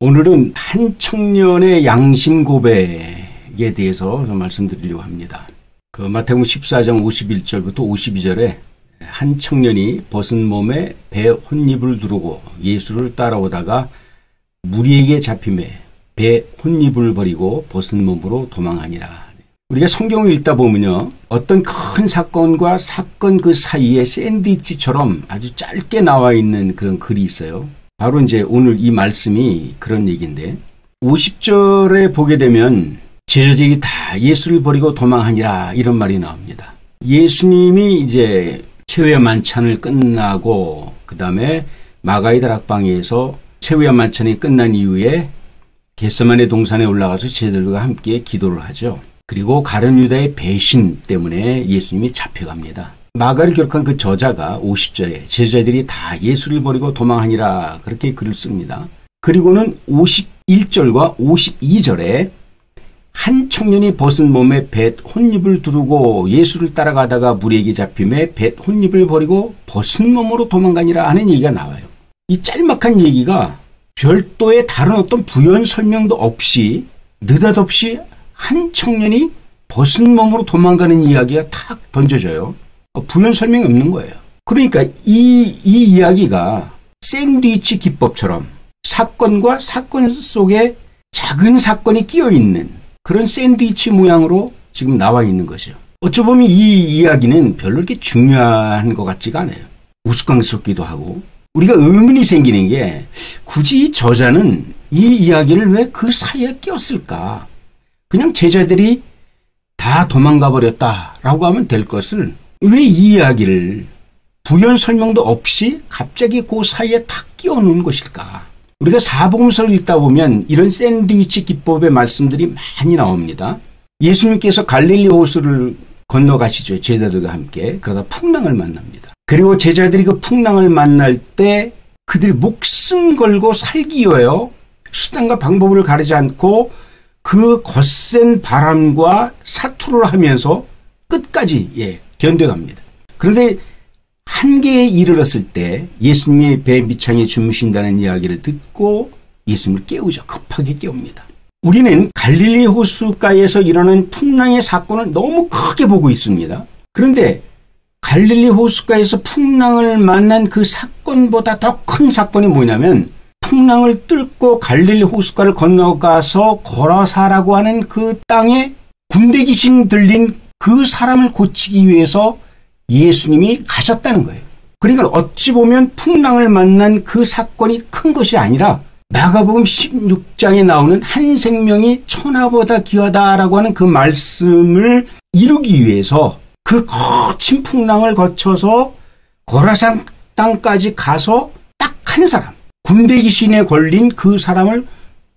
오늘은 한 청년의 양심 고백에 대해서 좀 말씀드리려고 합니다. 그 마태복음 14장 51절부터 52절에 한 청년이 벗은 몸에 배 혼입을 두르고 예수를 따라오다가 무리에게 잡히매 배 혼입을 버리고 벗은 몸으로 도망하니라. 우리가 성경을 읽다 보면요, 어떤 큰 사건과 사건 그 사이에 샌드위치처럼 아주 짧게 나와 있는 그런 글이 있어요. 바로 이제 오늘 이 말씀이 그런 얘기인데, 50절에 보게 되면 제자들이 다 예수를 버리고 도망하니라 이런 말이 나옵니다. 예수님이 이제 최후의 만찬을 끝나고 그 다음에 마가의 다락방에서 최후의 만찬이 끝난 이후에 겟세마네 동산에 올라가서 제자들과 함께 기도를 하죠. 그리고 가룟 유다의 배신 때문에 예수님이 잡혀갑니다. 마가를 기록한 그 저자가 50절에 제자들이 다 예수를 버리고 도망하니라 그렇게 글을 씁니다. 그리고는 51절과 52절에 한 청년이 벗은 몸에 벳 혼입을 두르고 예수를 따라가다가 무리에게 잡힘에 벳 혼입을 버리고 벗은 몸으로 도망가니라 하는 얘기가 나와요. 이 짤막한 얘기가 별도의 다른 어떤 부연 설명도 없이 느닷없이 한 청년이 벗은 몸으로 도망가는 이야기가 탁 던져져요. 부연 설명이 없는 거예요. 그러니까 이 이야기가 샌드위치 기법처럼 사건과 사건 속에 작은 사건이 끼어 있는 그런 샌드위치 모양으로 지금 나와 있는 거죠. 어찌 보면 이 이야기는 별로 이렇게 중요한 것 같지가 않아요. 우스꽝스럽기도 하고, 우리가 의문이 생기는 게 굳이 이 저자는 이 이야기를 왜 그 사이에 끼었을까? 그냥 제자들이 다 도망가 버렸다라고 하면 될 것을 왜 이 이야기를 부연 설명도 없이 갑자기 그 사이에 탁 끼워 놓은 것일까? 우리가 사복음서를 읽다 보면 이런 샌드위치 기법의 말씀들이 많이 나옵니다. 예수님께서 갈릴리 호수를 건너가시죠. 제자들과 함께. 그러다 풍랑을 만납니다. 그리고 제자들이 그 풍랑을 만날 때 그들이 목숨 걸고 살기 위하여 수단과 방법을 가리지 않고 그 거센 바람과 사투를 하면서 끝까지 견뎌갑니다. 그런데 한계에 이르렀을 때 예수님이 배 밑창에 주무신다는 이야기를 듣고 예수님을 깨우죠. 급하게 깨웁니다. 우리는 갈릴리 호수가에서 일어나는 풍랑의 사건을 너무 크게 보고 있습니다. 그런데 갈릴리 호수가에서 풍랑을 만난 그 사건보다 더 큰 사건이 뭐냐면, 풍랑을 뚫고 갈릴리 호수가를 건너가서 거라사라고 하는 그 땅에 군대 귀신 들린 그 사람을 고치기 위해서 예수님이 가셨다는 거예요. 그러니까 어찌 보면 풍랑을 만난 그 사건이 큰 것이 아니라 마가복음 16장에 나오는 한 생명이 천하보다 귀하다라고 하는 그 말씀을 이루기 위해서 그 거친 풍랑을 거쳐서 거라산 땅까지 가서 딱 한 사람, 군대 귀신에 걸린 그 사람을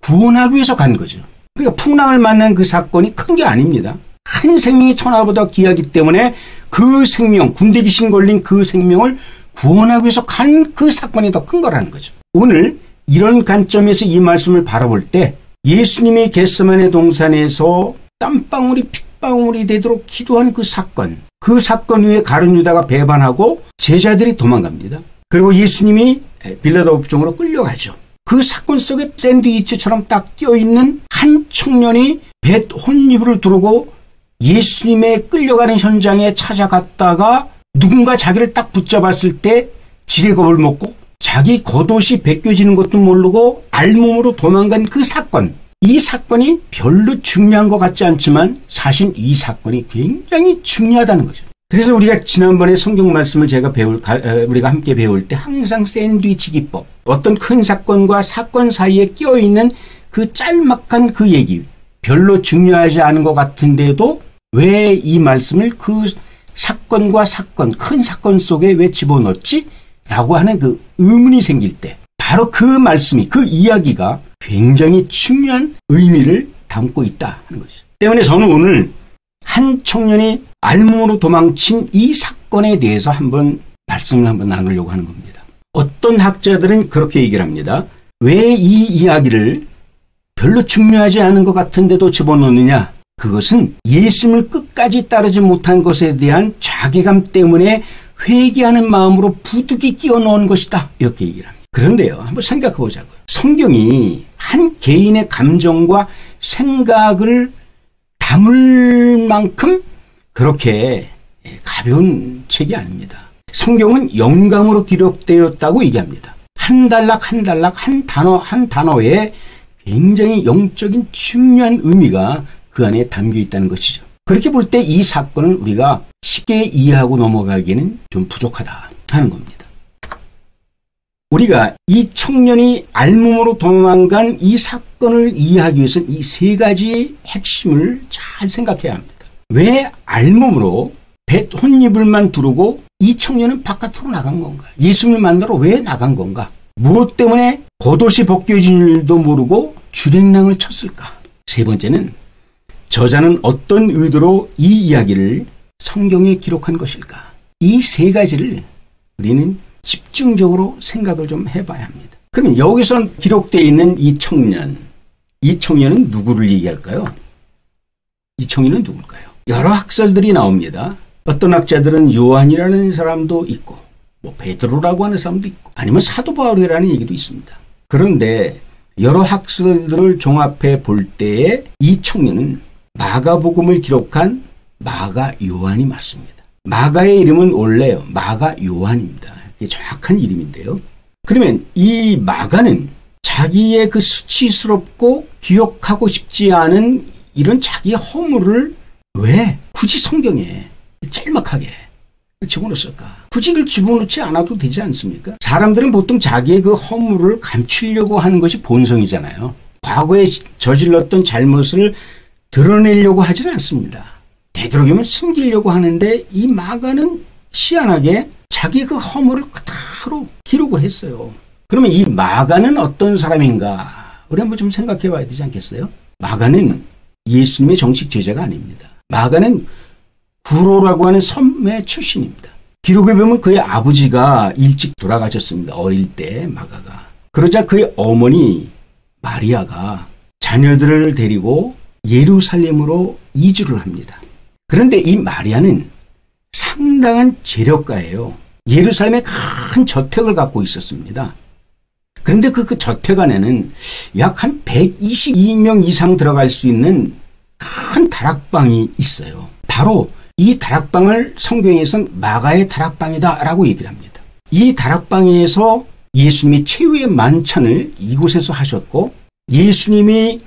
구원하기 위해서 간 거죠. 그러니까 풍랑을 만난 그 사건이 큰 게 아닙니다. 한 생명이 천하보다 귀하기 때문에 그 생명, 군대 귀신 걸린 그 생명을 구원하기 위해서 간 그 사건이 더 큰 거라는 거죠. 오늘 이런 관점에서 이 말씀을 바라볼 때 예수님이 겟세마네 동산에서 땀방울이 핏방울이 되도록 기도한 그 사건 위에 가룟 유다가 배반하고 제자들이 도망갑니다. 그리고 예수님이 빌라도 법정으로 끌려가죠. 그 사건 속에 샌드위치처럼 딱 끼어있는 한 청년이 벳 혼입을 두르고 예수님의 끌려가는 현장에 찾아갔다가 누군가 자기를 딱 붙잡았을 때 지레겁을 먹고 자기 겉옷이 벗겨지는 것도 모르고 알몸으로 도망간 그 사건. 이 사건이 별로 중요한 것 같지 않지만 사실 이 사건이 굉장히 중요하다는 거죠. 그래서 우리가 지난번에 성경 말씀을 우리가 함께 배울 때 항상 샌드위치 기법, 어떤 큰 사건과 사건 사이에 끼어있는 그 짤막한 그 얘기, 별로 중요하지 않은 것 같은데도 왜 이 말씀을 그 사건과 사건, 큰 사건 속에 왜 집어넣지? 라고 하는 그 의문이 생길 때 바로 그 말씀이, 그 이야기가 굉장히 중요한 의미를 담고 있다 하는 것이죠. 때문에 저는 오늘 한 청년이 알몸으로 도망친 이 사건에 대해서 말씀을 나누려고 하는 겁니다. 어떤 학자들은 그렇게 얘기를 합니다. 왜 이 이야기를 별로 중요하지 않은 것 같은데도 집어넣느냐? 그것은 예수님을 끝까지 따르지 못한 것에 대한 자괴감 때문에 회개하는 마음으로 부득이 끼워 넣은 것이다. 이렇게 얘기를 합니다. 그런데요, 한번 생각해 보자고요. 성경이 한 개인의 감정과 생각을 담을 만큼 그렇게 가벼운 책이 아닙니다. 성경은 영감으로 기록되었다고 얘기합니다. 한 단락 한 단락, 한 단어 한 단어에 굉장히 영적인 중요한 의미가 그 안에 담겨 있다는 것이죠. 그렇게 볼 때 이 사건을 우리가 쉽게 이해하고 넘어가기에는 좀 부족하다 하는 겁니다. 우리가 이 청년이 알몸으로 도망간 이 사건을 이해하기 위해서는 이 세 가지 핵심을 잘 생각해야 합니다. 왜 알몸으로 뱃혼입을만 두르고 이 청년은 바깥으로 나간 건가? 예수님을 만나러 왜 나간 건가? 무엇 때문에 겉옷이 벗겨진 일도 모르고 주랭랑을 쳤을까? 세 번째는 저자는 어떤 의도로 이 이야기를 성경에 기록한 것일까? 이 세 가지를 우리는 집중적으로 생각을 좀 해봐야 합니다. 그러면 여기서 기록되어 있는 이 청년은 누구를 얘기할까요? 이 청년은 누굴까요? 여러 학설들이 나옵니다. 어떤 학자들은 요한이라는 사람도 있고 베드로라고 하는 사람도 있고 아니면 사도 바울이라는 얘기도 있습니다. 그런데 여러 학설들을 종합해 볼 때에 이 청년은 마가복음을 기록한 마가 요한이 맞습니다. 마가의 이름은 원래 마가 요한입니다. 이게 정확한 이름인데요. 그러면 이 마가는 자기의 그 수치스럽고 기억하고 싶지 않은 이런 자기의 허물을 왜 굳이 성경에 짤막하게 집어넣었을까? 굳이 그걸 집어넣지 않아도 되지 않습니까? 사람들은 보통 자기의 그 허물을 감추려고 하는 것이 본성이잖아요. 과거에 저질렀던 잘못을 드러내려고 하지는 않습니다. 되도록이면 숨기려고 하는데 이 마가는 희한하게 자기 그 허물을 그대로 기록을 했어요. 그러면 이 마가는 어떤 사람인가? 우리 한번 좀 생각해 봐야 되지 않겠어요? 마가는 예수님의 정식 제자가 아닙니다. 마가는 구로라고 하는 섬의 출신입니다. 기록에 보면 그의 아버지가 일찍 돌아가셨습니다. 어릴 때 마가가. 그러자 그의 어머니 마리아가 자녀들을 데리고 예루살렘으로 이주를 합니다. 그런데 이 마리아는 상당한 재력가예요. 예루살렘에 큰 저택을 갖고 있었습니다. 그런데 그 저택 안에는 약 한 122명 이상 들어갈 수 있는 큰 다락방이 있어요. 바로 이 다락방을 성경에서는 마가의 다락방이다라고 얘기를 합니다. 이 다락방에서 예수님이 최후의 만찬을 이곳에서 하셨고 예수님이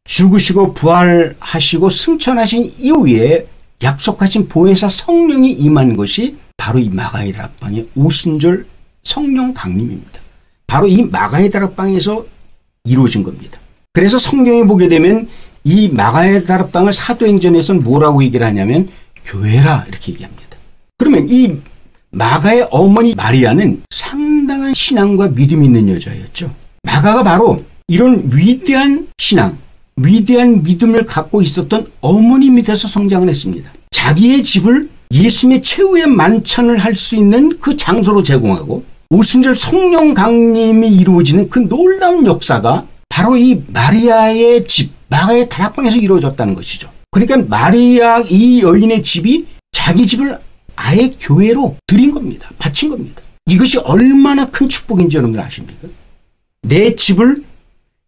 죽으시고 부활하시고 승천하신 이후에 약속하신 보혜사 성령이 임한 것이 바로 이 마가의 다락방의 오순절 성령 강림입니다. 바로 이 마가의 다락방에서 이루어진 겁니다. 그래서 성경에 보게 되면 이 마가의 다락방을 사도행전에서는 뭐라고 얘기를 하냐면 교회라 이렇게 얘기합니다. 그러면 이 마가의 어머니 마리아는 상당한 신앙과 믿음이 있는 여자였죠. 마가가 바로 이런 위대한 신앙, 위대한 믿음을 갖고 있었던 어머니 밑에서 성장을 했습니다. 자기의 집을 예수님의 최후의 만찬을 할 수 있는 그 장소로 제공하고 오순절 성령 강림이 이루어지는 그 놀라운 역사가 바로 이 마리아의 집, 마가의 다락방에서 이루어졌다는 것이죠. 그러니까 마리아 이 여인의 집이 자기 집을 아예 교회로 드린 겁니다. 바친 겁니다. 이것이 얼마나 큰 축복인지 여러분들 아십니까? 내 집을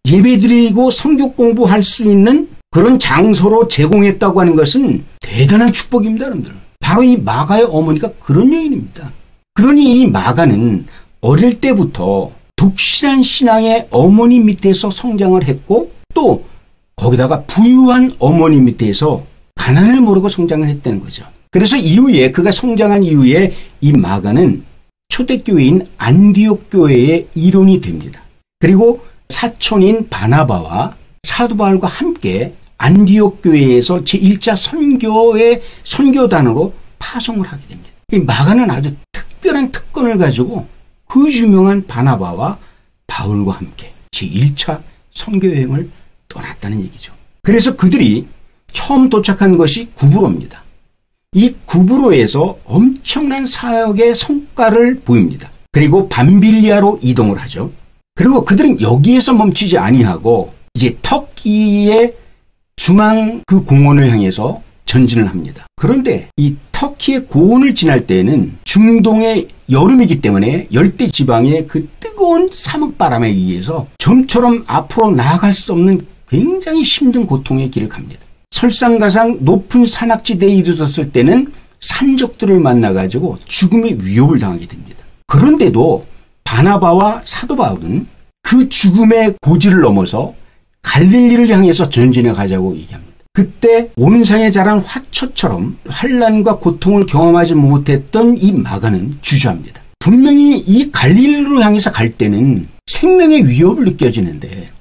예배드리고 성경 공부할 수 있는 그런 장소로 제공했다고 하는 것은 대단한 축복입니다, 여러분들. 바로 이 마가의 어머니가 그런 여인입니다. 그러니 이 마가는 어릴 때부터 독실한 신앙의 어머니 밑에서 성장을 했고 또 거기다가 부유한 어머니 밑에서 가난을 모르고 성장을 했다는 거죠. 그래서 이후에 그가 성장한 이후에 이 마가는 초대교회인 안디옥 교회의 일원이 됩니다. 그리고 사촌인 바나바와 사도 바울과 함께 안디옥 교회에서 제1차 선교의 선교단으로 파송을 하게 됩니다. 이 마가는 아주 특별한 특권을 가지고 그 유명한 바나바와 바울과 함께 제1차 선교여행을 떠났다는 얘기죠. 그래서 그들이 처음 도착한 것이 구브로입니다. 이 구브로에서 엄청난 사역의 성과를 보입니다. 그리고 밤빌리아로 이동을 하죠. 그리고 그들은 여기에서 멈추지 아니하고 이제 터키의 중앙 그 공원을 향해서 전진을 합니다. 그런데 이 터키의 고원을 지날 때에는 중동의 여름이기 때문에 열대 지방의 그 뜨거운 사막바람에 의해서 좀처럼 앞으로 나아갈 수 없는 굉장히 힘든 고통의 길을 갑니다. 설상가상 높은 산악지대에 이르렀을 때는 산적들을 만나가지고 죽음의 위협을 당하게 됩니다. 그런데도 바나바와 사도 바울은 그 죽음의 고지를 넘어서 갈릴리를 향해서 전진해 가자고 얘기합니다. 그때 온상에 자란 화초처럼 환난과 고통을 경험하지 못했던 이 마가는 주저합니다. 분명히 이 갈릴리로 향해서 갈 때는 생명의 위협을 느껴지는데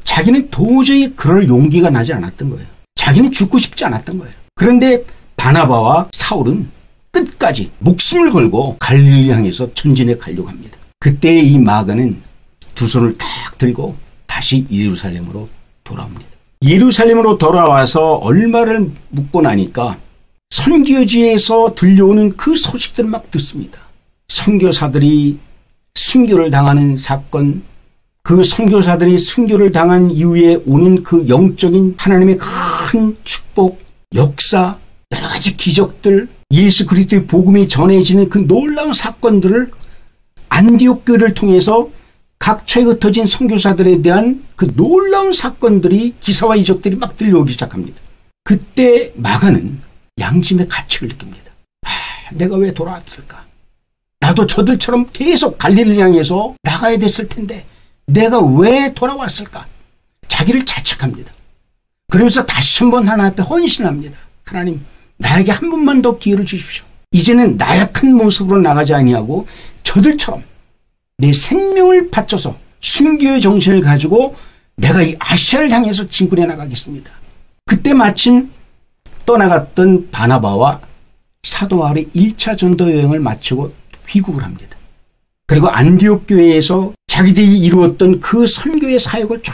자기는 도저히 그럴 용기가 나지 않았던 거예요. 자기는 죽고 싶지 않았던 거예요. 그런데 바나바와 사울은 끝까지 목숨을 걸고 갈릴리 향해서 전진해 가려고 합니다. 그때 이 마가는 두 손을 딱 들고 다시 예루살렘으로 돌아옵니다. 예루살렘으로 돌아와서 얼마를 묵고 나니까 선교지에서 들려오는 그 소식들을 막 듣습니다. 선교사들이 순교를 당하는 사건, 그 선교사들이 순교를 당한 이후에 오는 그 영적인 하나님의 큰 축복, 역사, 여러 가지 기적들, 예수 그리스도의 복음이 전해지는 그 놀라운 사건들을 안디옥 교회를 통해서 각처에 흩어진 선교사들에 대한 그 놀라운 사건들이, 기사와 이적들이 막 들려오기 시작합니다. 그때 마가는 양심의 가책을 느낍니다. 내가 왜 돌아왔을까? 나도 저들처럼 계속 갈릴리를 향해서 나가야 됐을 텐데 내가 왜 돌아왔을까? 자기를 자책합니다. 그러면서 다시 한번 하나님 앞에 헌신합니다. 하나님, 나에게 한 번만 더 기회를 주십시오. 이제는 나약한 모습으로 나가지 아니하고 저들처럼 내 생명을 바쳐서 순교의 정신을 가지고 내가 이 아시아를 향해서 진군해 나가겠습니다. 그때 마침 떠나갔던 바나바와 사도 바울의 1차 전도 여행을 마치고 귀국을 합니다. 그리고 안디옥 교회에서 자기들이 이루었던 그 선교의 사역을 쫙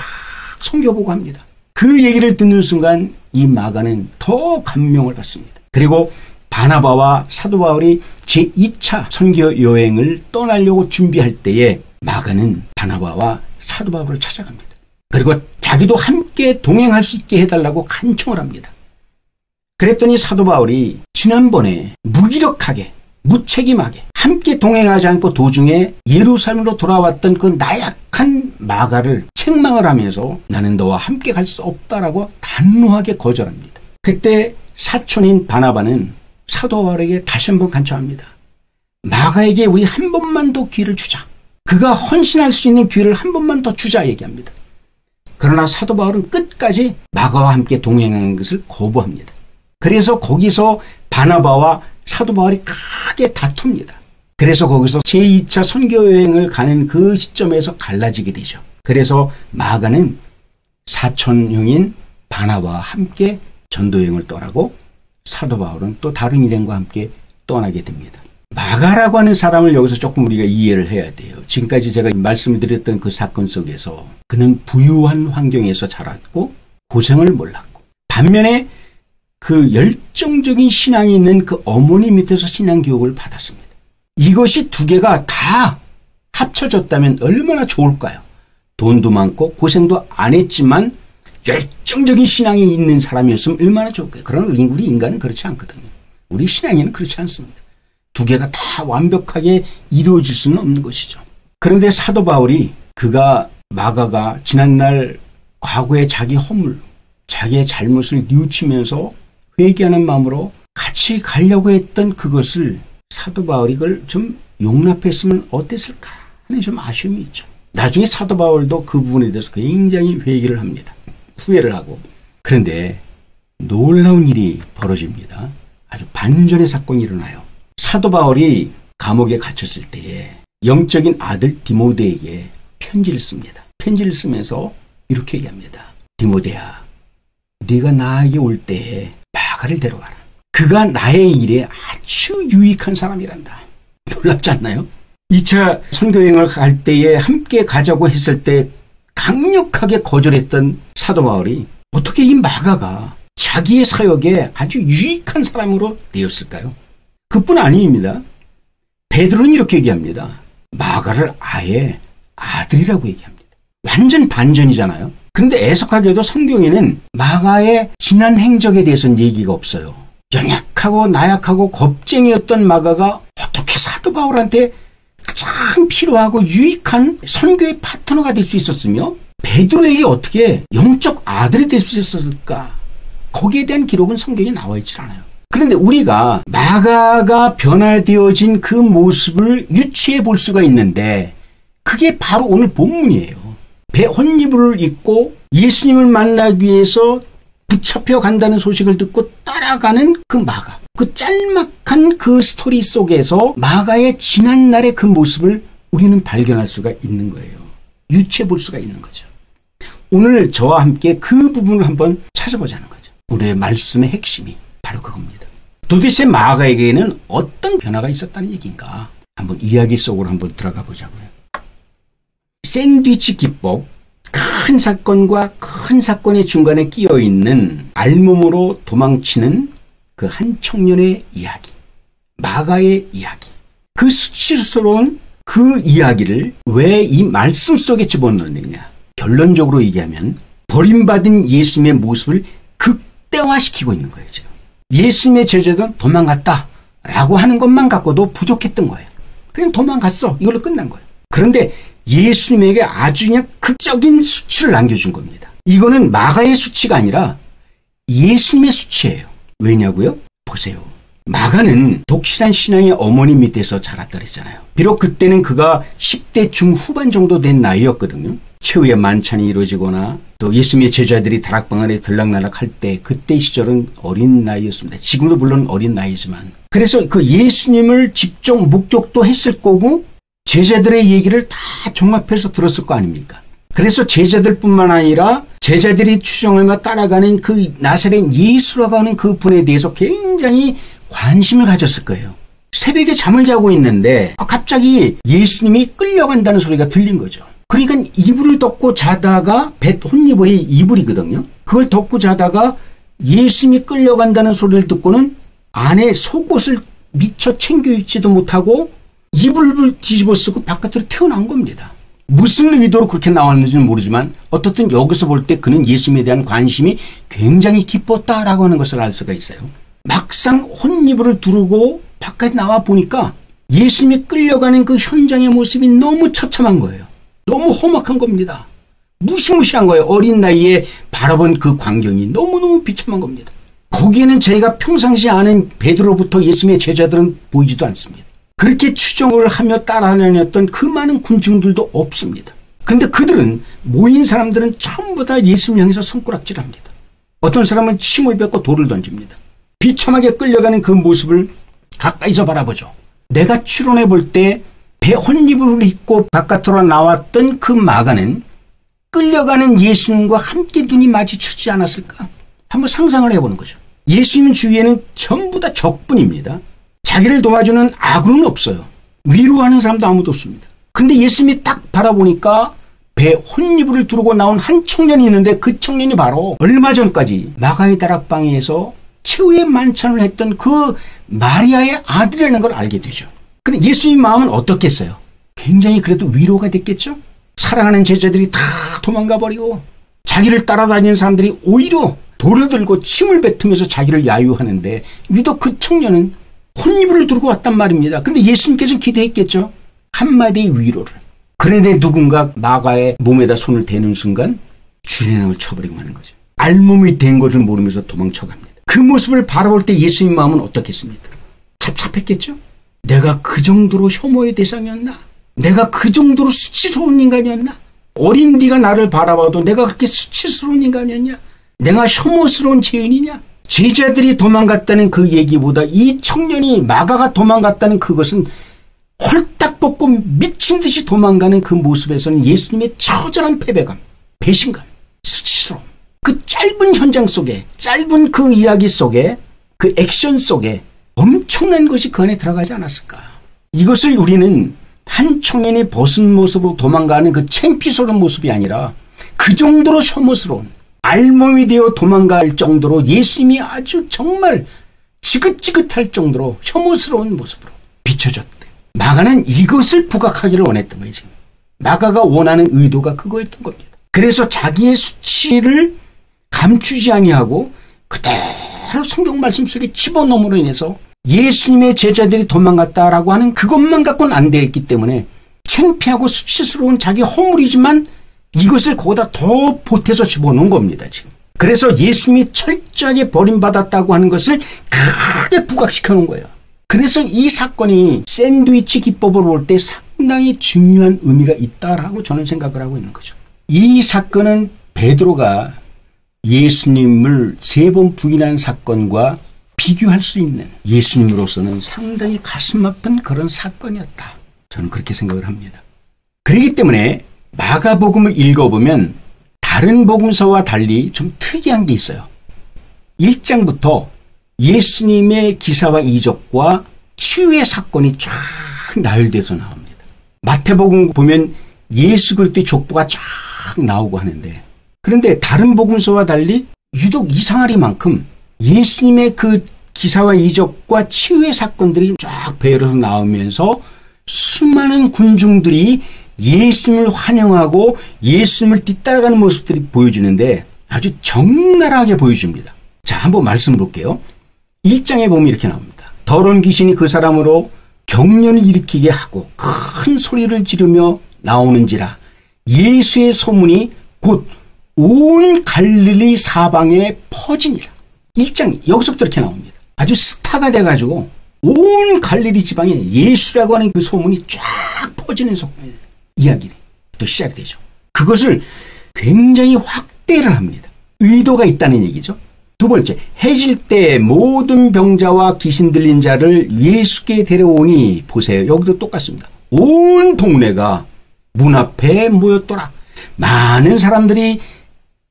섬겨보고 합니다. 그 얘기를 듣는 순간 이 마가는 더 감명을 받습니다. 그리고 바나바와 사도 바울이 제2차 선교 여행을 떠나려고 준비할 때에 마가는 바나바와 사도 바울을 찾아갑니다. 그리고 자기도 함께 동행할 수 있게 해달라고 간청을 합니다. 그랬더니 사도 바울이 지난번에 무기력하게 무책임하게 함께 동행하지 않고 도중에 예루살렘으로 돌아왔던 그 나약한 마가를 책망을 하면서 나는 너와 함께 갈 수 없다라고 단호하게 거절합니다. 그때 사촌인 바나바는 사도 바울에게 다시 한번 간청합니다. 마가에게 우리 한 번만 더 기회를 주자. 그가 헌신할 수 있는 기회를 한 번만 더 주자 얘기합니다. 그러나 사도 바울은 끝까지 마가와 함께 동행하는 것을 거부합니다. 그래서 거기서 바나바와 사도 바울이 크게 다툽니다. 그래서 거기서 제2차 선교여행을 가는 그 시점에서 갈라지게 되죠. 그래서 마가는 사촌형인 바나바와 함께 전도여행을 떠나고 사도 바울은 또 다른 일행과 함께 떠나게 됩니다. 마가라고 하는 사람을 여기서 조금 우리가 이해를 해야 돼요. 지금까지 제가 말씀을 드렸던 그 사건 속에서 그는 부유한 환경에서 자랐고 고생을 몰랐고 반면에 그 열정적인 신앙이 있는 그 어머니 밑에서 신앙교육을 받았습니다. 이것이 두 개가 다 합쳐졌다면 얼마나 좋을까요? 돈도 많고 고생도 안 했지만 열정적인 신앙이 있는 사람이었으면 얼마나 좋을까요? 그러나 우리 인간은 그렇지 않거든요. 우리 신앙에는 그렇지 않습니다. 두 개가 다 완벽하게 이루어질 수는 없는 것이죠. 그런데 사도 바울이 마가가 지난날 과거의 자기 허물, 자기의 잘못을 뉘우치면서 회개하는 마음으로 같이 가려고 했던 그것을 사도 바울이 그걸 좀 용납했으면 어땠을까 하는 좀 아쉬움이 있죠. 나중에 사도 바울도 그 부분에 대해서 굉장히 회개를 합니다. 후회를 하고. 그런데 놀라운 일이 벌어집니다. 아주 반전의 사건이 일어나요. 사도 바울이 감옥에 갇혔을 때에 영적인 아들 디모데에게 편지를 씁니다. 편지를 쓰면서 이렇게 얘기합니다. 디모데야, 네가 나에게 올 때에 마가를 데려가라. 그가 나의 일에 아주 유익한 사람이란다. 놀랍지 않나요? 2차 선교여행을 갈 때에 함께 가자고 했을 때 강력하게 거절했던 사도 바울이 어떻게 이 마가가 자기의 사역에 아주 유익한 사람으로 되었을까요? 그뿐 아닙니다. 베드로는 이렇게 얘기합니다. 마가를 아예 아들이라고 얘기합니다. 완전 반전이잖아요. 그런데 애석하게도 성경에는 마가의 지난 행적에 대해서는 얘기가 없어요. 연약한 나약하고 겁쟁이였던 마가가 어떻게 사도 바울한테 가장 필요하고 유익한 선교의 파트너가 될 수 있었으며 베드로에게 어떻게 영적 아들이 될 수 있었을까? 거기에 대한 기록은 성경에 나와 있질 않아요. 그런데 우리가 마가가 변화되어진 그 모습을 유추해 볼 수가 있는데 그게 바로 오늘 본문이에요. 배 혼이불을 입고 예수님을 만나기 위해서 붙잡혀 간다는 소식을 듣고 따라가는 그 마가. 그 짤막한 그 스토리 속에서 마가의 지난날의 그 모습을 우리는 발견할 수가 있는 거예요. 유추해 볼 수가 있는 거죠. 오늘 저와 함께 그 부분을 한번 찾아보자는 거죠. 우리의 말씀의 핵심이 바로 그겁니다. 도대체 마가에게는 어떤 변화가 있었다는 얘기인가? 한번 이야기 속으로 한번 들어가 보자고요. 샌드위치 기법, 큰 사건과 큰 사건의 중간에 끼어 있는 알몸으로 도망치는 그 한 청년의 이야기, 마가의 이야기, 그 수치스러운 그 이야기를 왜 이 말씀 속에 집어넣느냐? 결론적으로 얘기하면 버림받은 예수님의 모습을 극대화시키고 있는 거예요. 지금 예수님의 제자들은 도망갔다라고 하는 것만 갖고도 부족했던 거예요. 그냥 도망갔어, 이걸로 끝난 거예요. 그런데 예수님에게 아주 그냥 극적인 수치를 남겨준 겁니다. 이거는 마가의 수치가 아니라 예수님의 수치예요. 왜냐고요? 보세요. 마가는 독실한 신앙의 어머니 밑에서 자랐다 그랬잖아요. 비록 그때는 그가 10대 중후반 정도 된 나이였거든요. 최후의 만찬이 이루어지거나 또 예수님의 제자들이 다락방 안에 들락날락할 때 그때 시절은 어린 나이였습니다. 지금도 물론 어린 나이지만. 그래서 그 예수님을 직접 목격도 했을 거고 제자들의 얘기를 다 종합해서 들었을 거 아닙니까? 그래서 제자들뿐만 아니라 제자들이 추정하며 따라가는 그 나사렛 예수라고 하는 그 분에 대해서 굉장히 관심을 가졌을 거예요. 새벽에 잠을 자고 있는데 갑자기 예수님이 끌려간다는 소리가 들린 거죠. 그러니까 이불을 덮고 자다가 혼이불이 이불이거든요. 그걸 덮고 자다가 예수님이 끌려간다는 소리를 듣고는 안에 속옷을 미처 챙겨 입지도 못하고 이불을 뒤집어 쓰고 바깥으로 튀어나온 겁니다. 무슨 의도로 그렇게 나왔는지는 모르지만 어떻든 여기서 볼 때 그는 예수님에 대한 관심이 굉장히 깊었다라고 하는 것을 알 수가 있어요. 막상 혼이불을 두르고 바깥에 나와 보니까 예수님이 끌려가는 그 현장의 모습이 너무 처참한 거예요. 너무 험악한 겁니다. 무시무시한 거예요. 어린 나이에 바라본 그 광경이 너무너무 비참한 겁니다. 거기에는 저희가 평상시 아는 베드로부터 예수님의 제자들은 보이지도 않습니다. 그렇게 추정을 하며 따라다녔던 그 많은 군중들도 없습니다. 그런데 그들은 모인 사람들은 전부 다 예수님 향해서 손가락질합니다. 어떤 사람은 침을 뱉고 돌을 던집니다. 비참하게 끌려가는 그 모습을 가까이서 바라보죠. 내가 추론해 볼 때 배 혼이불을 입고 바깥으로 나왔던 그 마가는 끌려가는 예수님과 함께 눈이 마주치지 않았을까? 한번 상상을 해보는 거죠. 예수님 주위에는 전부 다 적군입니다. 자기를 도와주는 아군은 없어요. 위로하는 사람도 아무도 없습니다. 근데 예수님이 딱 바라보니까 배 혼이불을 두르고 나온 한 청년이 있는데 그 청년이 바로 얼마 전까지 마가의 다락방에서 최후의 만찬을 했던 그 마리아의 아들이라는 걸 알게 되죠. 근데 예수님 마음은 어떻겠어요? 굉장히 그래도 위로가 됐겠죠? 사랑하는 제자들이 다 도망가 버리고 자기를 따라다니는 사람들이 오히려 돌을 들고 침을 뱉으면서 자기를 야유하는데 유독 그 청년은 혼이불을 두르고 왔단 말입니다. 근데 예수님께서는 기대했겠죠? 한마디의 위로를. 그런데 누군가 마가의 몸에다 손을 대는 순간 주례랑을 쳐버리고 마는 거죠. 알몸이 된 것을 모르면서 도망쳐갑니다. 그 모습을 바라볼 때 예수님 마음은 어떻겠습니까? 답답했겠죠? 내가 그 정도로 혐오의 대상이었나? 내가 그 정도로 수치스러운 인간이었나? 어린 네가 나를 바라봐도 내가 그렇게 수치스러운 인간이었냐? 내가 혐오스러운 죄인이냐? 제자들이 도망갔다는 그 얘기보다 이 청년이 마가가 도망갔다는 그것은 홀딱 벗고 미친 듯이 도망가는 그 모습에서는 예수님의 처절한 패배감, 배신감, 수치스러움, 그 짧은 현장 속에, 짧은 그 이야기 속에, 그 액션 속에 엄청난 것이 그 안에 들어가지 않았을까. 이것을 우리는 한 청년이 벗은 모습으로 도망가는 그 창피스러운 모습이 아니라 그 정도로 혐오스러운, 알몸이 되어 도망갈 정도로 예수님이 아주 정말 지긋지긋할 정도로 혐오스러운 모습으로 비춰졌대. 마가는 이것을 부각하기를 원했던 거예요. 지금 마가가 원하는 의도가 그거였던 겁니다. 그래서 자기의 수치를 감추지 아니하고 그대로 바로 성경 말씀 속에 집어넣음으로 인해서 예수님의 제자들이 도망갔다라고 하는 그것만 갖고는 안 되었기 때문에 창피하고 수치스러운 자기 허물이지만 이것을 거기다 더 보태서 집어넣은 겁니다. 지금. 그래서 예수님이 철저하게 버림받았다고 하는 것을 크게 부각시켜 놓은 거예요. 그래서 이 사건이 샌드위치 기법을 볼 때 상당히 중요한 의미가 있다라고 저는 생각을 하고 있는 거죠. 이 사건은 베드로가 예수님을 3번 부인한 사건과 비교할 수 있는 예수님으로서는 상당히 가슴 아픈 그런 사건이었다. 저는 그렇게 생각을 합니다. 그렇기 때문에 마가복음을 읽어보면 다른 복음서와 달리 좀 특이한 게 있어요. 1장부터 예수님의 기사와 이적과 치유의 사건이 쫙 나열돼서 나옵니다. 마태복음 보면 예수 그리스도의 족보가 쫙 나오고 하는데, 그런데 다른 복음서와 달리 유독 이상하리만큼 예수님의 그 기사와 이적과 치유의 사건들이 쫙 배열해서 나오면서 수많은 군중들이 예수님을 환영하고 예수님을 뒤따라가는 모습들이 보여지는데 아주 적나라하게 보여줍니다. 자, 한번 말씀 볼게요. 1장에 보면 이렇게 나옵니다. 더러운 귀신이 그 사람으로 경련을 일으키게 하고 큰 소리를 지르며 나오는지라 예수의 소문이 곧 온 갈릴리 사방에 퍼지니라. 1장 여기서부터 이렇게 나옵니다. 아주 스타가 돼가지고 온 갈릴리 지방에 예수라고 하는 그 소문이 쫙 퍼지는 이야기부터 시작되죠. 그것을 굉장히 확대를 합니다. 의도가 있다는 얘기죠. 두 번째, 해질 때 모든 병자와 귀신 들린 자를 예수께 데려오니 보세요. 여기도 똑같습니다. 온 동네가 문 앞에 모였더라. 많은 사람들이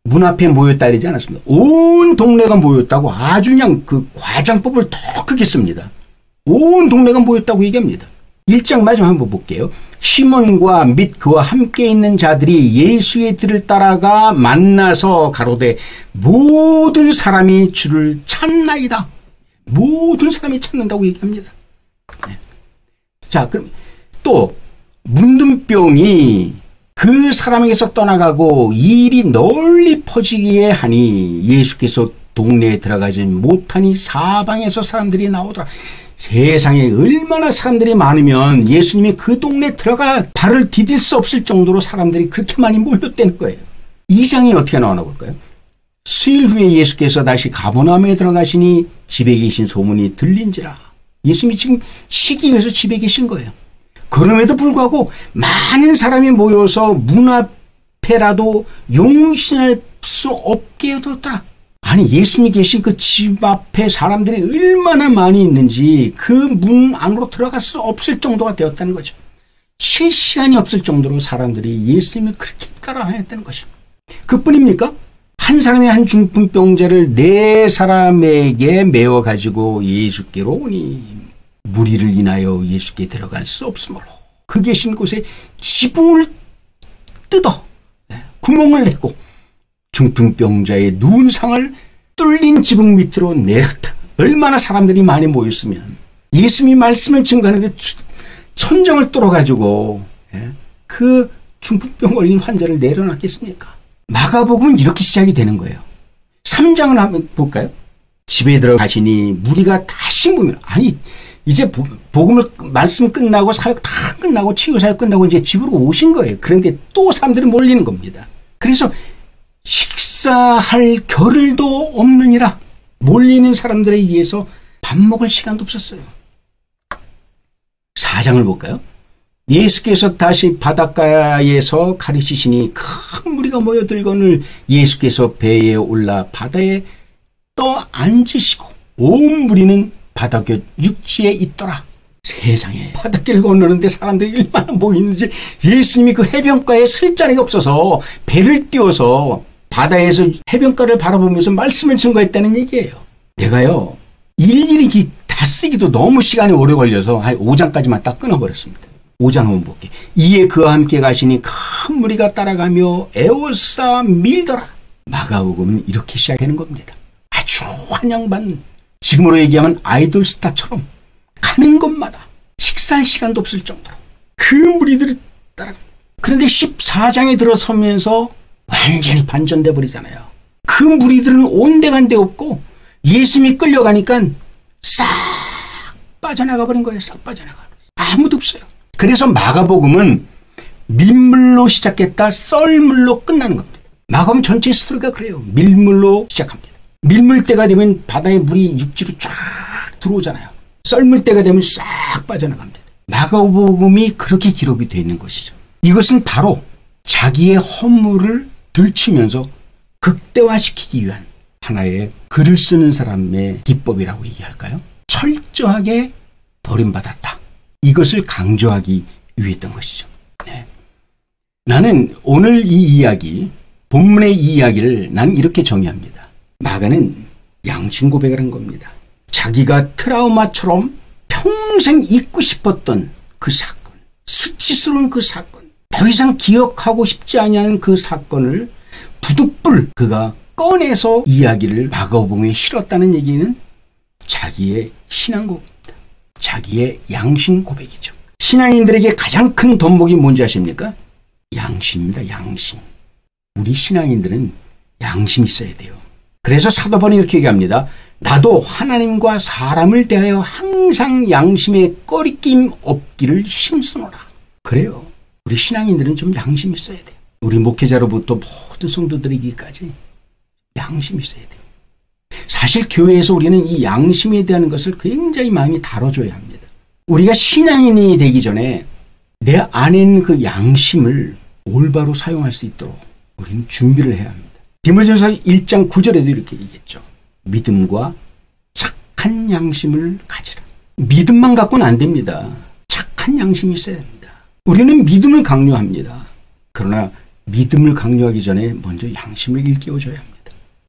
문 앞에 모였다 이러지 않았습니다. 온 동네가 모였다고 아주 그냥 그 과장법을 더 크게 씁니다. 온 동네가 모였다고 얘기합니다. 1장 마지막 한번 볼게요. 시몬과 및 그와 함께 있는 자들이 예수의 뒤를 따라가 만나서 가로되 모든 사람이 주를 찾나이다. 모든 사람이 찾는다고 얘기합니다. 네. 자, 그럼 또 문둥병이 그 사람에게서 떠나가고 이 일이 널리 퍼지기에 하니 예수께서 동네에 들어가지 못하니 사방에서 사람들이 나오더라. 세상에 얼마나 사람들이 많으면 예수님이 그 동네에 들어가 발을 디딜 수 없을 정도로 사람들이 그렇게 많이 몰렸다는 거예요. 2장이 어떻게 나오나 볼까요? 수일 후에 예수께서 다시 가버나움에 들어가시니 집에 계신 소문이 들린지라. 예수님이 지금 쉬기 위해서 집에 계신 거예요. 그럼에도 불구하고 많은 사람이 모여서 문 앞에라도 용신할 수 없게 해뒀더라. 아니, 예수님이 계신 그 집 앞에 사람들이 얼마나 많이 있는지 그 문 안으로 들어갈 수 없을 정도가 되었다는 거죠. 쉴 시간이 없을 정도로 사람들이 예수님을 그렇게 따라다녔다는 것이죠. 그뿐입니까? 한 사람이 한 중풍병자를 4사람에게 메워가지고 예수께로 오니 무리를 인하여 예수께 들어갈 수 없으므로 그 계신 곳에 지붕을 뜯어 구멍을 내고 중풍병자의 눈상을 뚫린 지붕 밑으로 내렸다. 얼마나 사람들이 많이 모였으면 예수님이 말씀을 증거하는데 천정을 뚫어가지고 그 중풍병 걸린 환자를 내려놨겠습니까? 마가복음은 이렇게 시작이 되는 거예요. 3장을 한번 볼까요? 집에 들어가시니 무리가 다시 모이면, 아니 이제 복음을 말씀 끝나고 사역 다 끝나고 치유 사역 끝나고 이제 집으로 오신 거예요. 그런데 또 사람들이 몰리는 겁니다. 그래서 식사할 겨를도 없느니라. 몰리는 사람들에 의해서 밥 먹을 시간도 없었어요. 4장을 볼까요? 예수께서 다시 바닷가에서 가르치시니 큰 무리가 모여들거늘 예수께서 배에 올라 바다에 떠 앉으시고 온 무리는 바닷가 육지에 있더라. 세상에, 바닷길을 건너는데 사람들이 얼마나 모이는지. 예수님이 그 해변가에 설 자리가 없어서 배를 띄워서 바다에서 해변가를 바라보면서 말씀을 증거했다는 얘기예요. 내가요, 일일이 다 쓰기도 너무 시간이 오래 걸려서 5장까지만 딱 끊어버렸습니다. 5장 한번 볼게요. 이에 그와 함께 가시니 큰 무리가 따라가며 에워싸 밀더라. 마가복음은 이렇게 시작되는 겁니다. 아주 환영받는, 지금으로 얘기하면 아이돌 스타처럼 가는 곳마다 식사할 시간도 없을 정도로 그 무리들이 따라가. 그런데 14장에 들어서면서 완전히 반전돼 버리잖아요. 그 무리들은 온데간데 없고 예수님이 끌려가니까 싹 빠져나가 버린 거예요. 싹 빠져나가. 아무도 없어요. 그래서 마가복음은 밀물로 시작했다 썰물로 끝나는 겁니다. 마가복음 전체 스토리가 그래요. 밀물로 시작합니다. 밀물 때가 되면 바다에 물이 육지로 쫙 들어오잖아요. 썰물 때가 되면 싹 빠져나갑니다. 마가복음이 그렇게 기록이 되어 있는 것이죠. 이것은 바로 자기의 허물을 들추면서 극대화시키기 위한 하나의 글을 쓰는 사람의 기법이라고 얘기할까요? 철저하게 버림받았다. 이것을 강조하기 위했던 것이죠. 네. 나는 오늘 이 이야기, 본문의 이 이야기를 나는 이렇게 정의합니다. 마가는 양심 고백을 한 겁니다. 자기가 트라우마처럼 평생 잊고 싶었던 그 사건, 수치스러운 그 사건, 더 이상 기억하고 싶지 않냐는 그 사건을 부득불 그가 꺼내서 이야기를 마가복음에 실었다는 얘기는 자기의 신앙 고백입니다. 자기의 양심 고백이죠. 신앙인들에게 가장 큰 덤목이 뭔지 아십니까? 양심입니다. 양심. 우리 신앙인들은 양심이 있어야 돼요. 그래서 사도 바울이 이렇게 얘기합니다. 나도 하나님과 사람을 대하여 항상 양심에 꺼리낌 없기를 힘쓰노라. 그래요. 우리 신앙인들은 좀 양심이 있어야 돼요. 우리 목회자로부터 모든 성도들에게까지 양심이 있어야 돼요. 사실 교회에서 우리는 이 양심에 대한 것을 굉장히 많이 다뤄줘야 합니다. 우리가 신앙인이 되기 전에 내 안에 있는 그 양심을 올바로 사용할 수 있도록 우리는 준비를 해야 합니다. 디모데전서 1장 9절에도 이렇게 얘기했죠. 믿음과 착한 양심을 가지라. 믿음만 갖고는 안 됩니다. 착한 양심이 있어야 합니다. 우리는 믿음을 강요합니다. 그러나 믿음을 강요하기 전에 먼저 양심을 일깨워줘야 합니다.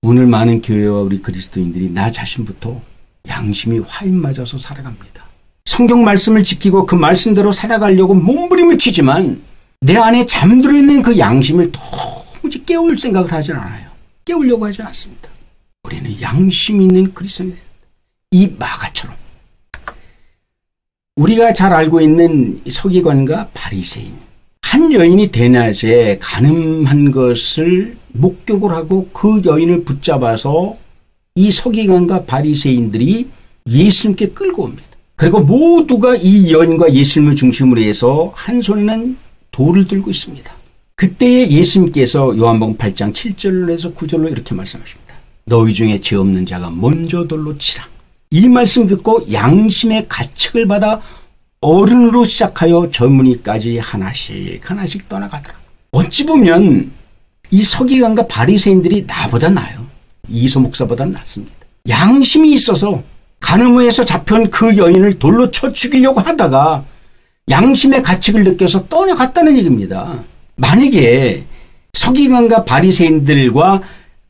오늘 많은 교회와 우리 그리스도인들이 나 자신부터 양심이 화인 맞아서 살아갑니다. 성경 말씀을 지키고 그 말씀대로 살아가려고 몸부림을 치지만 내 안에 잠들어 있는 그 양심을 도무지 깨울 생각을 하진 않아요. 깨우려고 하지 않습니다. 우리는 양심 있는 그리스도인입니다. 이 마가처럼 우리가 잘 알고 있는 서기관과 바리새인, 한 여인이 대낮에 간음한 것을 목격을 하고 그 여인을 붙잡아서 이 서기관과 바리새인들이 예수님께 끌고 옵니다. 그리고 모두가 이 여인과 예수님을 중심으로 해서 한 손에는 돌을 들고 있습니다. 그때에 예수님께서 요한복음 8장 7절에서 9절로 이렇게 말씀하십니다. 너희 중에 죄 없는 자가 먼저 돌로 치라. 이 말씀 듣고 양심의 가책을 받아 어른으로 시작하여 젊은이까지 하나씩 하나씩 떠나가더라. 어찌 보면 이 서기관과 바리새인들이 나보다 나아요. 이소 목사보다 낫습니다. 양심이 있어서 간음해서 잡혀온 그 여인을 돌로 쳐 죽이려고 하다가 양심의 가책을 느껴서 떠나갔다는 얘기입니다. 만약에 서기관과 바리새인들과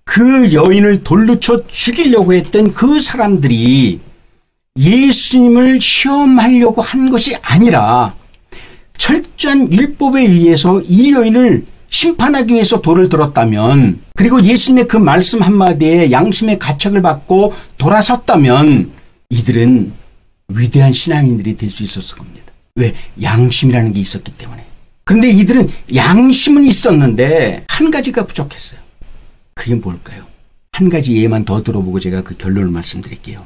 그 여인을 돌로 쳐 죽이려고 했던 그 사람들이 예수님을 시험하려고 한 것이 아니라 철저한 율법에 의해서 이 여인을 심판하기 위해서 돌을 들었다면, 그리고 예수님의 그 말씀 한마디에 양심의 가책을 받고 돌아섰다면 이들은 위대한 신앙인들이 될 수 있었을 겁니다. 왜? 양심이라는 게 있었기 때문에. 그런데 이들은 양심은 있었는데 한 가지가 부족했어요. 그게 뭘까요? 한 가지 예만 더 들어보고 제가 그 결론을 말씀드릴게요.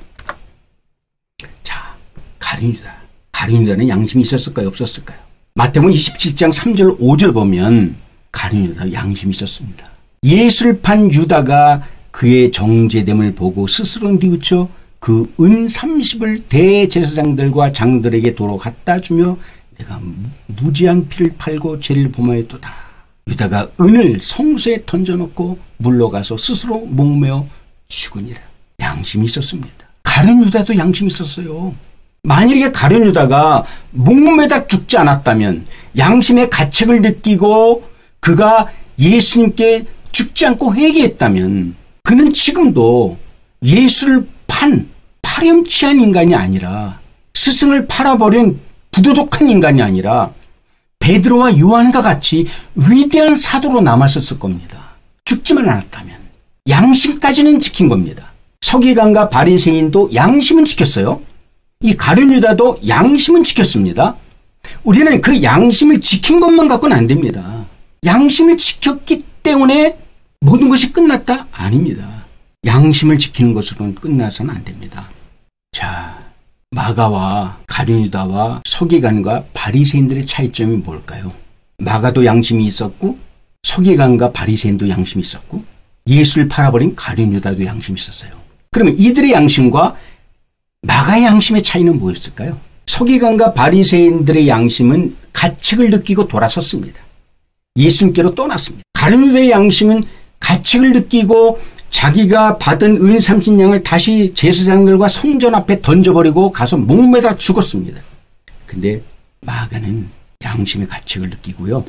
자, 가룟유다는 양심이 있었을까요? 없었을까요? 마태복음 27장 3절 5절 보면 가룟유다 양심이 있었습니다. 예수를 판 유다가 그의 정죄됨을 보고 스스로 뉘우쳐 그 은 30을 대제사장들과 장들에게 도로 갖다 주며 내가 무지한 피를 팔고 죄를 범하였도다. 유다가 은을 성소에 던져놓고 물러가서 스스로 목매어 죽으니라. 양심이 있었습니다. 가룟 유다도 양심이 있었어요. 만약에 가룟 유다가 목매다 죽지 않았다면, 양심의 가책을 느끼고 그가 예수님께 죽지 않고 회개했다면, 그는 지금도 예수를 파렴치한 인간이 아니라, 스승을 팔아버린 부도덕한 인간이 아니라 베드로와 요한과 같이 위대한 사도로 남았었을 겁니다. 죽지만 않았다면. 양심까지는 지킨 겁니다. 서기관과 바리새인도 양심은 지켰어요. 이 가룟 유다도 양심은 지켰습니다. 우리는 그 양심을 지킨 것만 갖고는 안 됩니다. 양심을 지켰기 때문에 모든 것이 끝났다? 아닙니다. 양심을 지키는 것으로는 끝나서는 안 됩니다. 자, 마가와 가룟유다와 서기관과 바리새인들의 차이점이 뭘까요? 마가도 양심이 있었고 서기관과 바리새인도 양심이 있었고 예수를 팔아버린 가룟유다도 양심이 있었어요. 그러면 이들의 양심과 마가의 양심의 차이는 뭐였을까요? 서기관과 바리새인들의 양심은 가책을 느끼고 돌아섰습니다. 예수님께로 떠났습니다. 가룟유다의 양심은 가책을 느끼고 자기가 받은 은 30냥을 다시 제사장들과 성전 앞에 던져버리고 가서 목매다 죽었습니다. 근데 마가는 양심의 가책을 느끼고요.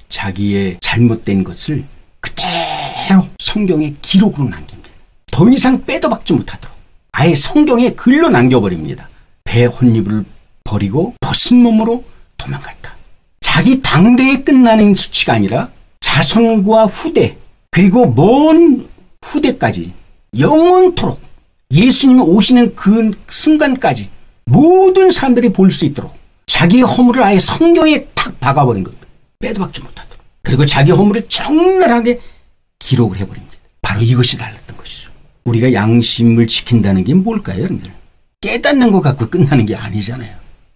자기의 잘못된 것을 그대로 성경에 기록으로 남깁니다. 더 이상 빼도 박지 못하도록 아예 성경에 글로 남겨버립니다. 배 혼입을 버리고 벗은 몸으로 도망갔다. 자기 당대에 끝나는 수치가 아니라 자손과 후대 그리고 먼 후대까지 영원토록 예수님이 오시는 그 순간까지 모든 사람들이 볼 수 있도록 자기의 허물을 아예 성경에 탁 박아버린 겁니다. 빼도 박지 못하도록. 그리고 자기 허물을 적나라하게 기록을 해버립니다. 바로 이것이 달랐던 것이죠. 우리가 양심을 지킨다는 게 뭘까요, 여러분들? 깨닫는 것 갖고 끝나는 게 아니잖아요.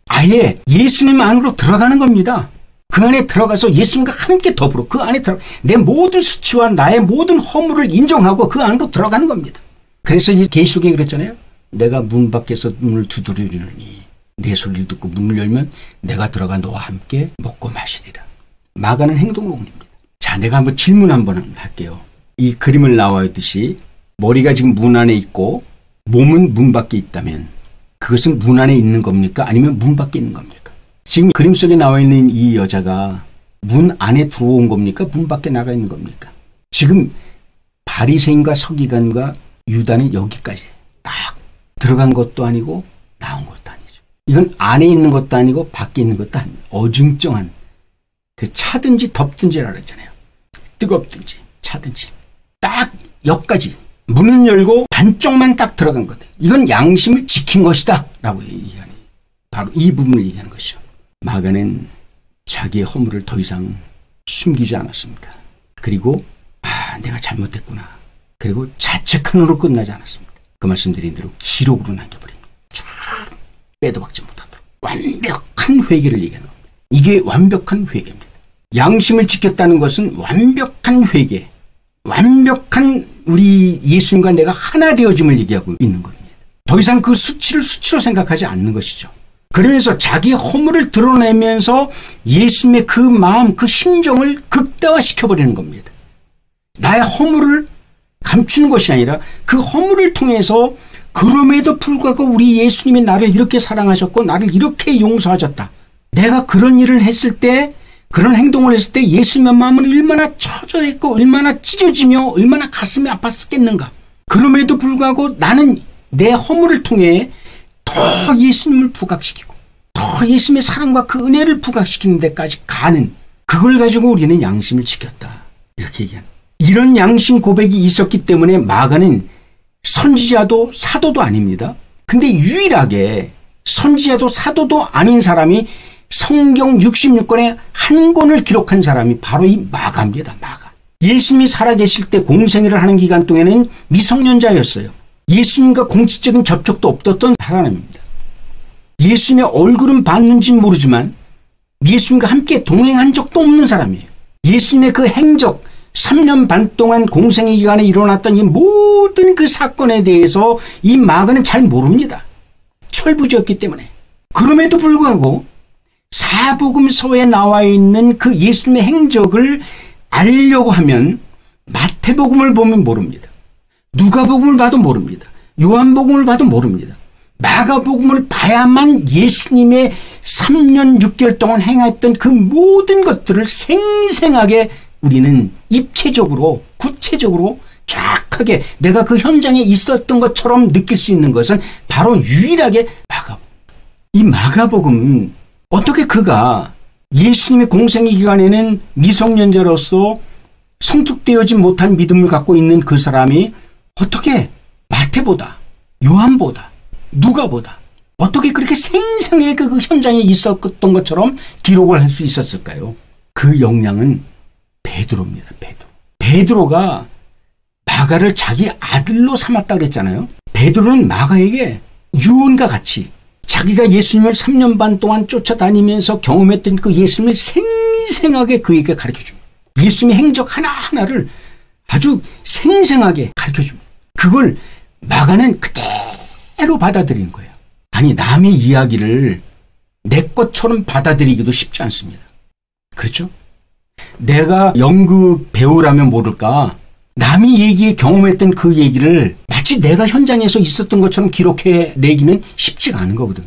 아예 예수님 안으로 들어가는 겁니다. 그 안에 들어가서 예수님과 함께 더불어 그 안에 들어가 내 모든 수치와 나의 모든 허물을 인정하고 그 안으로 들어가는 겁니다. 그래서 이 계시록에 그랬잖아요. 내가 문 밖에서 문을 두드리려니 내 소리를 듣고 문을 열면 내가 들어가 너와 함께 먹고 마시리라. 마가는 행동으로 옮깁니다. 자, 내가 한번 질문 한번 할게요. 이 그림을 나와있듯이 머리가 지금 문 안에 있고 몸은 문 밖에 있다면 그것은 문 안에 있는 겁니까? 아니면 문 밖에 있는 겁니까? 지금 그림 속에 나와 있는 이 여자가 문 안에 들어온 겁니까? 문 밖에 나가 있는 겁니까? 지금 바리새인과 서기관과 유다는 여기까지 딱 들어간 것도 아니고 나온 것도 아니죠. 이건 안에 있는 것도 아니고 밖에 있는 것도 아니고 어중쩡한 그 차든지 덥든지라 그랬잖아요. 뜨겁든지 차든지 딱 여기까지 문은 열고 반쪽만 딱 들어간 거다. 이건 양심을 지킨 것이다 라고 얘기하는 바로 이 부분을 얘기하는 것이죠. 마가는 자기의 허물을 더 이상 숨기지 않았습니다. 그리고 내가 잘못했구나. 그리고 자책하는으로 끝나지 않았습니다. 그 말씀드린 대로 기록으로 남겨버립니다. 쫙 빼도 박지 못하도록 완벽한 회개를 얘기하는 겁니다. 이게 완벽한 회개입니다. 양심을 지켰다는 것은 완벽한 회개, 완벽한 우리 예수님과 내가 하나 되어짐을 얘기하고 있는 겁니다. 더 이상 그 수치를 수치로 생각하지 않는 것이죠. 그러면서 자기 허물을 드러내면서 예수님의 그 마음, 그 심정을 극대화시켜버리는 겁니다. 나의 허물을 감추는 것이 아니라 그 허물을 통해서 그럼에도 불구하고 우리 예수님이 나를 이렇게 사랑하셨고 나를 이렇게 용서하셨다. 내가 그런 일을 했을 때 그런 행동을 했을 때 예수님의 마음은 얼마나 처절했고 얼마나 찢어지며 얼마나 가슴이 아팠겠는가. 그럼에도 불구하고 나는 내 허물을 통해 더 예수님을 부각시키고 더 예수님의 사랑과 그 은혜를 부각시키는 데까지 가는 그걸 가지고 우리는 양심을 지켰다. 이렇게 얘기하는 이런 양심 고백이 있었기 때문에 마가는 선지자도 사도도 아닙니다. 근데 유일하게 선지자도 사도도 아닌 사람이 성경 66권의 한 권을 기록한 사람이 바로 이 마가입니다. 마가. 예수님이 살아계실 때 공생애를 하는 기간 동안에는 미성년자였어요. 예수님과 공식적인 접촉도 없었던 사람입니다. 예수님의 얼굴은 봤는지는 모르지만 예수님과 함께 동행한 적도 없는 사람이에요. 예수님의 그 행적 3년 반 동안 공생애 기간에 일어났던 이 모든 그 사건에 대해서 이 마가는 잘 모릅니다. 철부지였기 때문에. 그럼에도 불구하고 사복음서에 나와 있는 그 예수님의 행적을 알려고 하면 마태복음을 보면 모릅니다. 누가복음을 봐도 모릅니다. 요한복음을 봐도 모릅니다. 마가복음을 봐야만 예수님의 3년 6개월 동안 행했던 그 모든 것들을 생생하게 우리는 입체적으로 구체적으로 정확하게 내가 그 현장에 있었던 것처럼 느낄 수 있는 것은 바로 유일하게 마가복음. 이 마가복음은 어떻게 그가 예수님의 공생의 기간에는 미성년자로서 성숙되어지 못한 믿음을 갖고 있는 그 사람이 어떻게 마태보다 요한보다 누가보다 어떻게 그렇게 생생하게 그 현장에 있었던 것처럼 기록을 할 수 있었을까요? 그 역량은 베드로입니다. 베드로가 마가를 자기 아들로 삼았다 그랬잖아요. 베드로는 마가에게 유언과 같이 자기가 예수님을 3년 반 동안 쫓아다니면서 경험했던 그 예수님을 생생하게 그에게 가르쳐줍니다. 예수님의 행적 하나하나를 아주 생생하게 가르쳐줍니다. 그걸 마가는 그대로 받아들이는 거예요. 아니, 남의 이야기를 내 것처럼 받아들이기도 쉽지 않습니다. 그렇죠? 내가 연극 배우라면 모를까, 남이 얘기에 경험했던 그 얘기를 마치 내가 현장에서 있었던 것처럼 기록해내기는 쉽지가 않은 거거든요.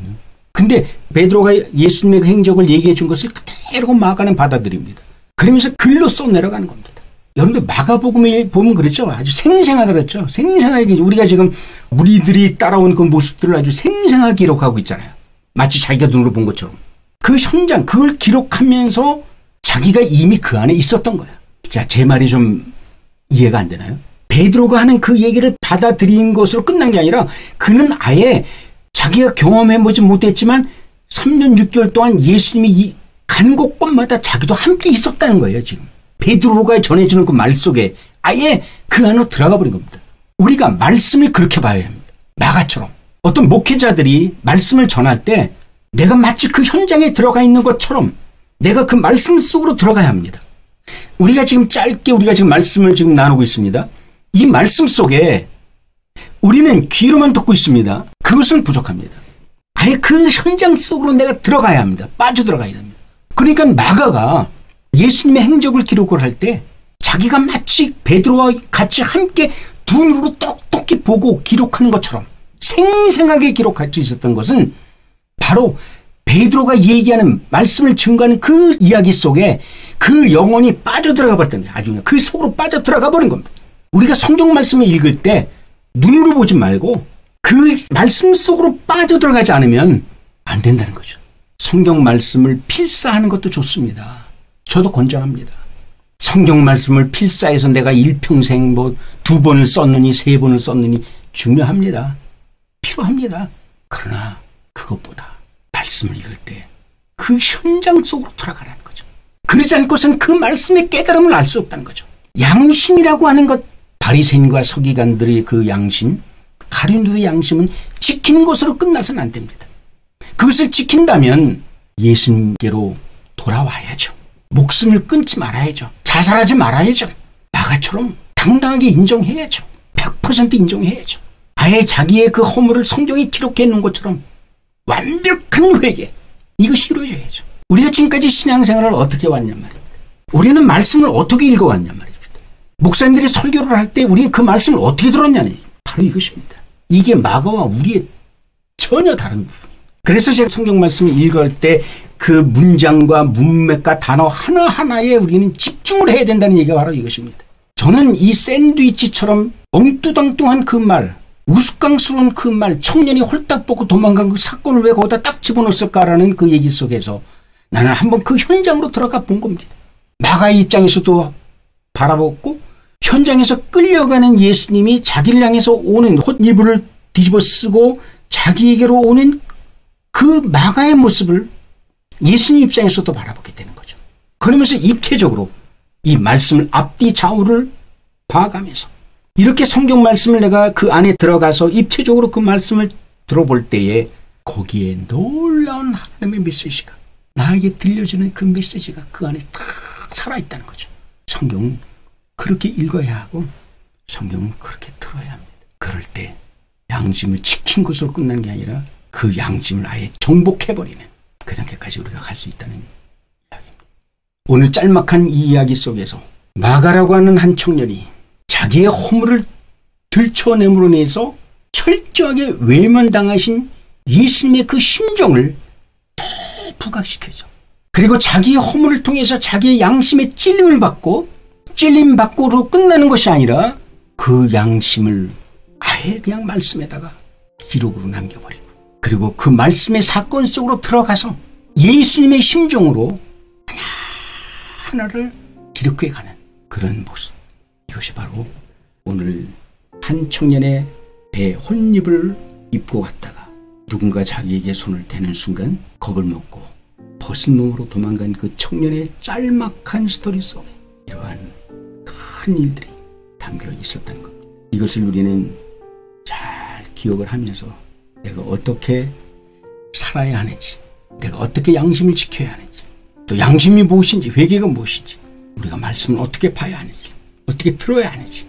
근데 베드로가 예수님의 그 행적을 얘기해 준 것을 그대로 마가는 받아들입니다. 그러면서 글로 써내려가는 겁니다. 여러분들 마가복음에 보면 그랬죠. 아주 생생하게 그랬죠. 생생하게 우리가 지금 무리들이 따라온 그 모습들을 아주 생생하게 기록하고 있잖아요. 마치 자기가 눈으로 본 것처럼. 그 현장, 그걸 기록하면서 자기가 이미 그 안에 있었던 거예요. 자, 제 말이 좀 이해가 안 되나요? 베드로가 하는 그 얘기를 받아들인 것으로 끝난 게 아니라 그는 아예 자기가 경험해보지 못했지만 3년 6개월 동안 예수님이 간 곳곳마다 자기도 함께 있었다는 거예요. 지금 베드로가 전해주는 그 말 속에 아예 그 안으로 들어가 버린 겁니다. 우리가 말씀을 그렇게 봐야 합니다. 마가처럼 어떤 목회자들이 말씀을 전할 때 내가 마치 그 현장에 들어가 있는 것처럼 내가 그 말씀 속으로 들어가야 합니다. 우리가 지금 짧게 우리가 지금 말씀을 지금 나누고 있습니다. 이 말씀 속에 우리는 귀로만 듣고 있습니다. 그것은 부족합니다. 아예 그 현장 속으로 내가 들어가야 합니다. 빠져들어가야 됩니다. 그러니까 마가가 예수님의 행적을 기록을 할 때 자기가 마치 베드로와 같이 함께 두 눈으로 똑똑히 보고 기록하는 것처럼 생생하게 기록할 수 있었던 것은 바로 베드로가 얘기하는 말씀을 증거하는 그 이야기 속에 그 영혼이 빠져들어가 버렸던 거예요. 아주 그 속으로 빠져들어가 버린 겁니다. 우리가 성경 말씀을 읽을 때 눈으로 보지 말고 그 말씀 속으로 빠져들어가지 않으면 안 된다는 거죠. 성경 말씀을 필사하는 것도 좋습니다. 저도 권장합니다. 성경 말씀을 필사해서 내가 일평생 뭐 2번을 썼느니 3번을 썼느니 중요합니다. 필요합니다. 그러나 그것보다 말씀을 읽을 때 그 현장 속으로 들어가라는 거죠. 그러지 않고선 그 말씀의 깨달음을 알 수 없다는 거죠. 양심이라고 하는 것, 바리새인과 서기관들의 그 양심, 가룟유다의 양심은 지키는 것으로 끝나서는 안 됩니다. 그것을 지킨다면 예수님께로 돌아와야죠. 목숨을 끊지 말아야죠. 자살하지 말아야죠. 마가처럼 당당하게 인정해야죠. 100% 인정해야죠. 아예 자기의 그 허물을 성경에 기록해 놓은 것처럼 완벽한 회개, 이것이 이루어져야죠. 우리가 지금까지 신앙생활을 어떻게 왔냔 말입니다. 우리는 말씀을 어떻게 읽어왔냔 말입니다. 목사님들이 설교를 할 때 우리는 그 말씀을 어떻게 들었냐니 바로 이것입니다. 이게 마가와 우리의 전혀 다른 부분입니다. 그래서 제가 성경 말씀을 읽을 때 그 문장과 문맥과 단어 하나하나에 우리는 집중을 해야 된다는 얘기가 바로 이것입니다. 저는 이 샌드위치처럼 엉뚜당뚱한 그 말, 우스꽝스러운 그 말, 청년이 홀딱 벗고 도망간 그 사건을 왜 거기다 딱 집어넣었을까라는 그 얘기 속에서 나는 한번 그 현장으로 들어가 본 겁니다. 마가의 입장에서도 바라봤고 현장에서 끌려가는 예수님이 자기를 향해서 오는 헛이불을 뒤집어 쓰고 자기에게로 오는 그 마가의 모습을 예수님 입장에서도 바라보게 되는 거죠. 그러면서 입체적으로 이 말씀을 앞뒤 좌우를 봐가면서 이렇게 성경 말씀을 내가 그 안에 들어가서 입체적으로 그 말씀을 들어볼 때에 거기에 놀라운 하나님의 메시지가 나에게 들려지는 그 메시지가 그 안에 딱 살아있다는 거죠. 성경은 그렇게 읽어야 하고 성경은 그렇게 들어야 합니다. 그럴 때 양심을 지킨 것으로 끝난 게 아니라 그 양심을 아예 정복해버리는 그 단계까지 우리가 갈 수 있다는 이야기입니다. 오늘 짤막한 이 이야기 속에서 마가라고 하는 한 청년이 자기의 허물을 들춰내므로내서 철저하게 외면당하신 예수님의 그 심정을 더 부각시켜줘. 그리고 자기의 허물을 통해서 자기의 양심의 찔림을 받고 찔림 받고로 끝나는 것이 아니라 그 양심을 아예 그냥 말씀에다가 기록으로 남겨버리고 그리고 그 말씀의 사건 속으로 들어가서 예수님의 심정으로 하나하나를 기록해가는 그런 모습. 이것이 바로 오늘 한 청년의 배에 혼입을 입고 갔다가 누군가 자기에게 손을 대는 순간 겁을 먹고 벗은 몸으로 도망간 그 청년의 짤막한 스토리 속에 이러한 큰 일들이 담겨 있었다는 겁니다. 이것을 우리는 잘 기억을 하면서 내가 어떻게 살아야 하는지, 내가 어떻게 양심을 지켜야 하는지, 또 양심이 무엇인지, 회개가 무엇인지, 우리가 말씀을 어떻게 봐야 하는지, 어떻게 들어야 하는지,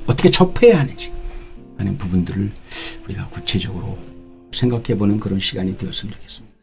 어떻게 접해야 하는지 하는 부분들을 우리가 구체적으로 생각해보는 그런 시간이 되었으면 좋겠습니다.